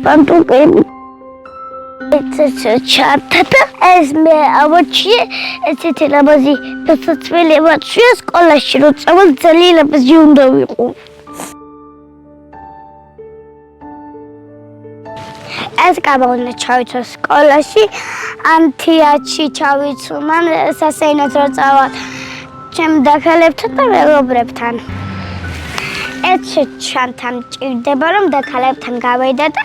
პანტუკები. ჩართა და ეს მე ავაჩიე ესეთი ლამაზი დასაცველი ავაჩიე სკოლაში რომ წავალ ძალიან ლამაზი უნდა ვიყო. ეს გამოვიდა ჩავიცვა სკოლაში ანთიაჩი ჩავიცვა მან სასეინოთ რომ წავალ ჩემ დაქალებთან და მეგობრებთან. ეს ჩანთან ჭირდება რომ დაქალებთან გავედა და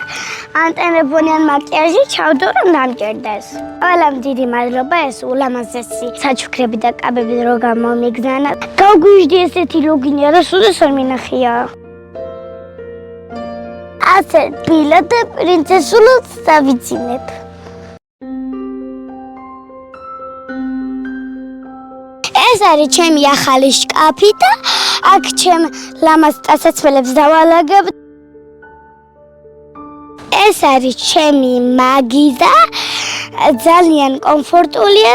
ანტენებონიან მაკიაჟი ჩავდო რომ დამჭირდეს. ყველამ დიდი მადლობა ეს ულამაზესი საჩუქრები და კაბები რო გამომიგზავნა. გაგვიჟდი ესეთი ლოგინი არასოდეს არ მინახია. ასე ბილა და პრინცესულს დავიცინებ. ეს არის ჩემი ახალი შკაფი და აქ ჩემ ლამაზ დასაცველებს დავალაგებ. ეს არის ჩემი მაგიზა ძალიან კომფორტულია.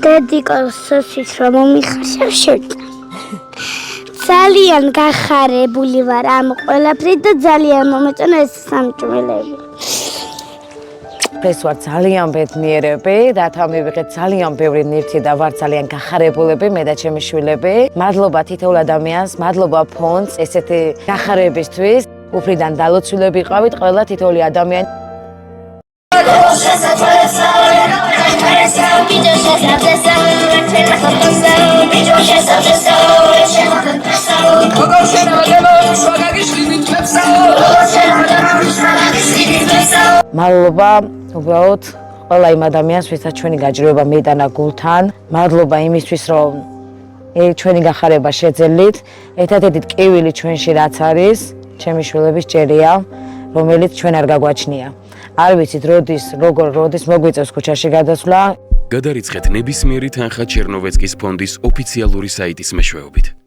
დედიკოს სოსის რომ მომიხარშავ შევჭამ. ძალიან გახარებული ვარ ამ ყველაფრით და ძალიან მომეწონა ეს სამჭმელები. ეს ვარ ძალიან ბედნიერები, რათა მივიღეთ ძალიან ბევრი ნივთი და ვარ ძალიან გახარებულები მე და ჩემი შვილები. მადლობა თითოეულ ადამიანს, მადლობა ფონდს ესეთი გახარებისთვის. უფრიდან დალოცულები ყავით ყველა თითოეული ადამიანი. მადლობა უბრალოდ ყველა იმ ადამიანს, ვისაც ჩვენი გაჭირვება მიიტანა გულთან. მადლობა იმისთვის, რომ ჩვენი გახარება შეძელით. ერთადერთი ტკივილი ჩვენში რაც არის, ჩემი შვილების ჭერია, რომელიც ჩვენ არ გაგვაჩნია. არ ვიცით, როდის მოგვიწევს ქუჩაში გადასვლა. გადარიცხეთ ნებისმიერი თანხა ჩერნოვეცკის ფონდის ოფიციალური საიტის მეშვეობით.